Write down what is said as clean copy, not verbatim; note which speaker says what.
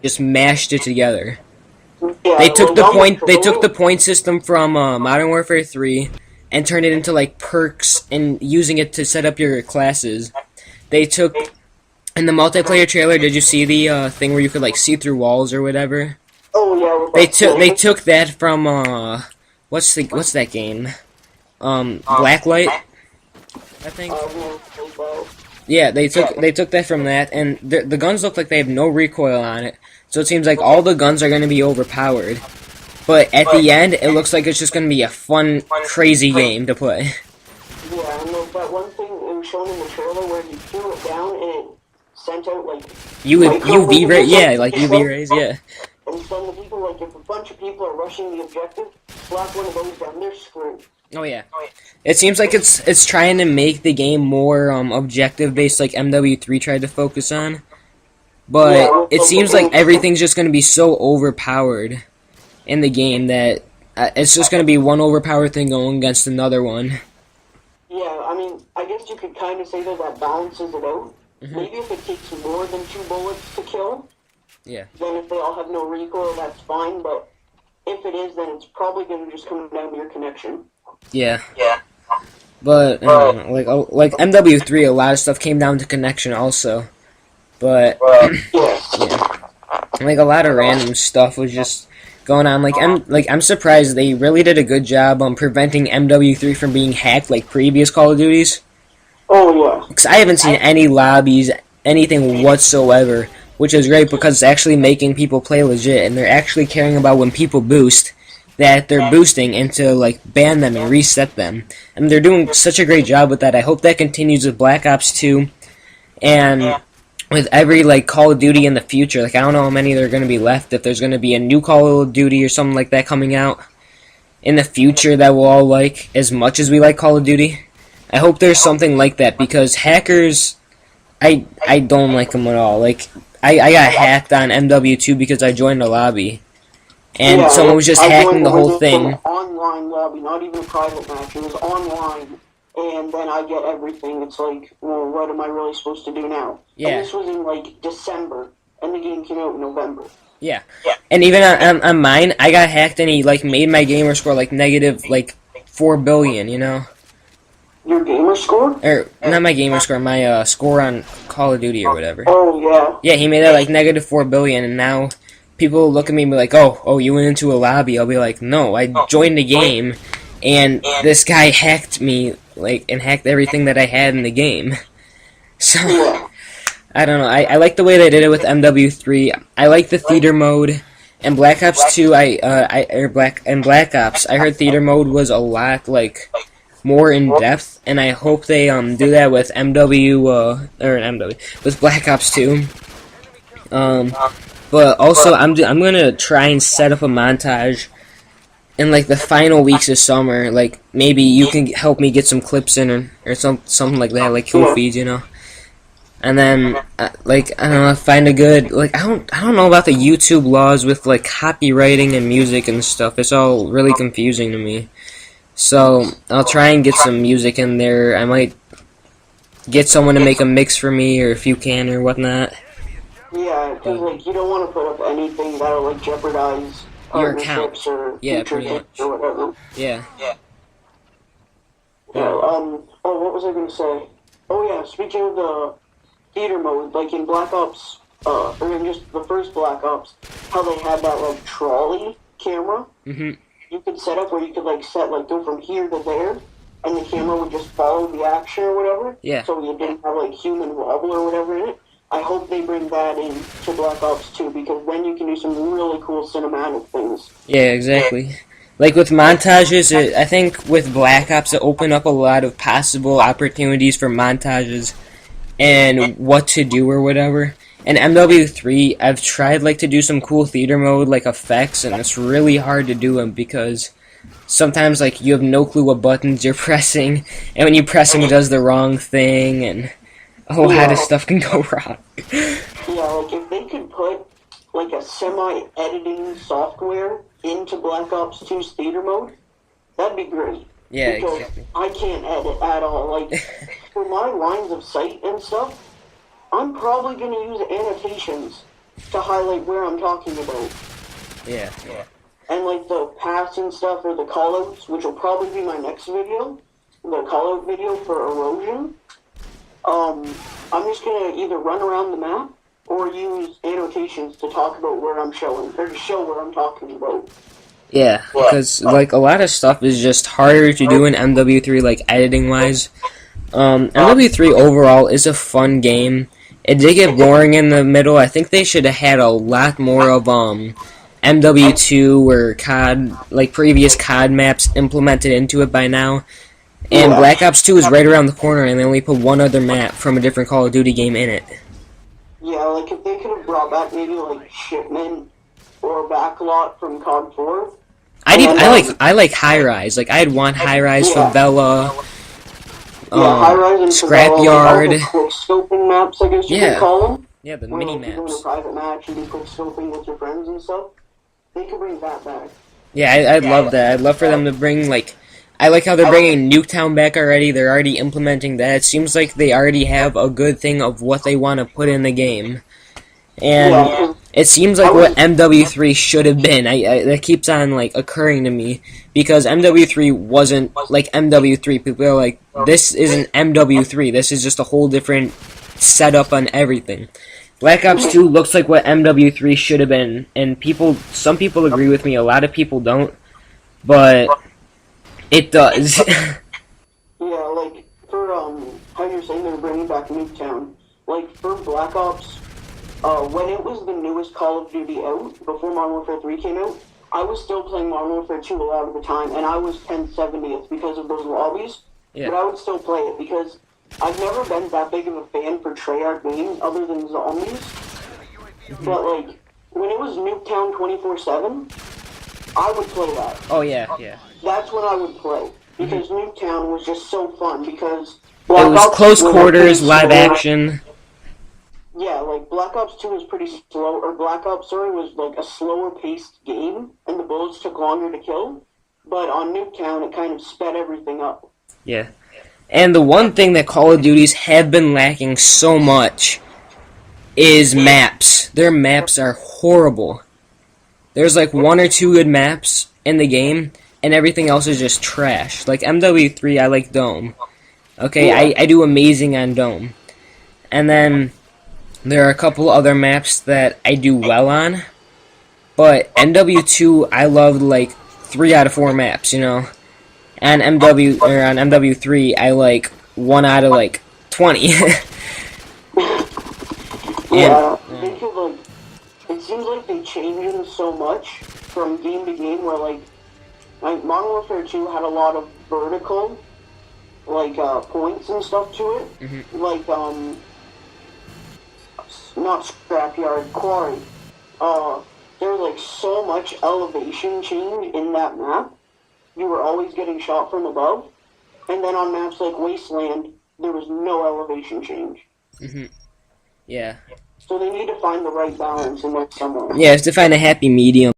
Speaker 1: just mashed it together.
Speaker 2: Yeah,
Speaker 1: They took
Speaker 2: like
Speaker 1: the
Speaker 2: I'm
Speaker 1: point. They took
Speaker 2: totally.
Speaker 1: the point system from Modern Warfare 3 and turned it into like perks and using it to set up your classes. They took in the multiplayer trailer. Did you see the thing where you could like see through walls or whatever?
Speaker 2: Oh yeah, with
Speaker 1: They
Speaker 2: that
Speaker 1: took they
Speaker 2: sniper.
Speaker 1: took that from what's that game? Blacklight, I think.
Speaker 2: Well,
Speaker 1: Yeah, they took that from that, and the guns look like they have no recoil on it. So it seems like all the guns are going to be overpowered. But at the end, it looks like it's just going to be a fun, crazy game to play.
Speaker 2: yeah, and there's that one thing it was shown in the trailer where you threw it down and it sent out like
Speaker 1: UV ray, yeah, like UV
Speaker 2: stuff.
Speaker 1: rays, yeah.
Speaker 2: And some of the people, like if a bunch of people are rushing the objective, slap one of those down, they're screwed.
Speaker 1: Oh yeah. It seems like it's trying to make the game more objective based, like MW3 tried to focus on. But it seems like everything's just going to be so overpowered in the game that it's just going to be one overpowered thing going against another one.
Speaker 2: Yeah, I mean, I guess you could kind of say that that balances it out. Maybe if it takes more than 2 bullets to kill,
Speaker 1: Yeah.
Speaker 2: then if they all have no recoil, that's fine. But if it is, then it's probably going to just come down to your connection.
Speaker 1: Yeah. But like MW3, a lot of stuff came down to connection also. But
Speaker 2: Yeah.
Speaker 1: yeah, like a lot of random stuff was just going on. I'm surprised they really did a good job on preventing MW3 from being hacked like previous Call of Duties.
Speaker 2: Oh yeah.
Speaker 1: Because I haven't seen any lobbies, anything whatsoever, which is great because it's actually making people play legit, and they're actually caring about when people boost, that they're boosting and to like ban them and reset them. And they're doing such a great job with that. I hope that continues with Black Ops 2 and with every like Call of Duty in the future. Like I don't know how many there are going to be left, if there's going to be a new Call of Duty or something like that coming out in the future that we'll all like as much as we like Call of Duty. I hope there's something like that because hackers, I don't like them at all. Like I got hacked on MW2 because I joined a lobby, and
Speaker 2: Yeah,
Speaker 1: someone was just
Speaker 2: I
Speaker 1: hacking
Speaker 2: joined
Speaker 1: the whole
Speaker 2: an
Speaker 1: thing.
Speaker 2: online lobby, not even a private match. It was online, and then I get everything. It's like, well, what am I really supposed to do now?
Speaker 1: Yeah.
Speaker 2: And this was in like December, and the game came out in November.
Speaker 1: Yeah, and even on mine, I got hacked and he like made my gamer score like negative like 4 billion. You know,
Speaker 2: Your gamer score?
Speaker 1: or not my gamer score, my score on Call of Duty or whatever.
Speaker 2: Oh yeah.
Speaker 1: Yeah, he made that like negative 4 billion, and now people look at me and be like, oh, you went into a lobby. I'll be like, no, I joined the game, and this guy hacked me, like, and hacked everything that I had in the game. So,
Speaker 2: Yeah.
Speaker 1: I don't know. I like the way they did it with MW3. I like the theater mode. And Black Ops 2, Black Ops, I heard theater mode was a lot, like, more in depth, and I hope they do that with with Black Ops 2. But also I'm gonna try and set up a montage in like the final weeks of summer. Like maybe you can help me get some clips in or something like that, like cool feeds, you know. And then like I don't know, find a good like I don't know about the YouTube laws with like copywriting and music and stuff. It's all really confusing to me. So I'll try and get some music in there. I might get someone to make a mix for me, or if you can, or whatnot.
Speaker 2: Yeah, because like you don't want to put up anything that'll like jeopardize
Speaker 1: Your account.
Speaker 2: partnerships or
Speaker 1: Yeah,
Speaker 2: future
Speaker 1: pretty
Speaker 2: hits
Speaker 1: much.
Speaker 2: or whatever.
Speaker 1: Yeah.
Speaker 2: Yeah. Oh, what was I gonna say? Oh yeah, speaking of the theater mode, like in Black Ops, or in just the first Black Ops, how they had that like trolley camera.
Speaker 1: Mhm.
Speaker 2: You could set up where you could like set like go from here to there, and the camera would just follow the action or whatever.
Speaker 1: Yeah.
Speaker 2: So you didn't have like human wobble or whatever in it. I hope they bring that in to Black Ops 2 because then you can do some really cool cinematic things.
Speaker 1: Yeah, exactly. Like with montages, I think with Black Ops it opened up a lot of possible opportunities for montages and what to do or whatever. In MW3, I've tried like to do some cool theater mode like effects, and it's really hard to do them because sometimes like you have no clue what buttons you're pressing, and when you press them it does the wrong thing, and a lot of stuff can go wrong.
Speaker 2: Yeah, like if they could put like a semi-editing software into Black Ops 2's theater mode, that'd be great.
Speaker 1: Yeah,
Speaker 2: Because
Speaker 1: exactly.
Speaker 2: I can't edit at all. Like for my lines of sight and stuff, I'm probably gonna use annotations to highlight where I'm talking about.
Speaker 1: Yeah.
Speaker 2: And like the passing stuff or the callouts, which will probably be my next video, the callout video for erosion. I'm just gonna either run around the map or use annotations to talk about where I'm showing, or to show where I'm talking about.
Speaker 1: Yeah, because like a lot of stuff is just harder to do in MW3, like editing wise. MW3 overall is a fun game. It did get boring in the middle. I think they should have had a lot more of MW2 or COD, like previous COD maps implemented into it by now. And Black Ops 2 is right around the corner, and they only put one other map from a different Call of Duty game in it.
Speaker 2: Yeah, like if they could have brought back maybe like Shipment or Backlot from COD 4.
Speaker 1: I like High Rise. Like I'd want High Rise, Favela,
Speaker 2: High Rise and
Speaker 1: Scrapyard.
Speaker 2: Favela, quick scoping maps, I guess you could call them.
Speaker 1: Yeah, the
Speaker 2: Where,
Speaker 1: mini
Speaker 2: like, you go in a
Speaker 1: maps.
Speaker 2: private match and do quick scoping with your friends and stuff. They could bring that back.
Speaker 1: Yeah, I'd love that. I'd love for them to bring, like, I like how they're bringing Nuketown back already. They're already implementing that. It seems like they already have a good thing of what they want to put in the game. And it seems like what MW3 should have been. That keeps on, like, occurring to me. Because MW3 wasn't, like, MW3. People are like, this isn't MW3. This is just a whole different setup on everything. Black Ops 2 looks like what MW3 should have been. And some people agree with me. A lot of people don't. But it does.
Speaker 2: Yeah, like, for, how you're saying they're bringing back Nuketown. Like, for Black Ops, when it was the newest Call of Duty out, before Modern Warfare 3 came out, I was still playing Modern Warfare 2 a lot of the time, and I was 1070th because of those lobbies.
Speaker 1: Yeah.
Speaker 2: But I would still play it because I've never been that big of a fan for Treyarch games other than zombies. But, like, when it was Nuketown 24/7, I would play that.
Speaker 1: Oh, yeah.
Speaker 2: That's when I would play. Because Nuketown was just so fun, because
Speaker 1: It was close quarters, live action.
Speaker 2: Yeah, like, Black Ops 2 was pretty slow, or Black Ops, was like a slower paced game, and the bullets took longer to kill. But on Nuketown, it kind of sped everything up.
Speaker 1: Yeah. And the one thing that Call of Duties have been lacking so much is maps. Their maps are horrible. There's like one or two good maps in the game, and everything else is just trash. Like MW3, I like Dome. Okay, I do amazing on Dome. And then there are a couple other maps that I do well on. But MW2, I loved like 3 out of 4 maps, you know. And on MW3, I like 1 out of like 20.
Speaker 2: Yeah, they could, like, it seems like they changed so much from game to game, where like Modern Warfare 2 had a lot of vertical, like, points and stuff to it. Like, not Scrapyard, Quarry. There was, like, so much elevation change in that map. You were always getting shot from above. And then on maps like Wasteland, there was no elevation change.
Speaker 1: Yeah.
Speaker 2: So they need to find the right balance in there somewhere.
Speaker 1: Yeah, it's to find a happy medium.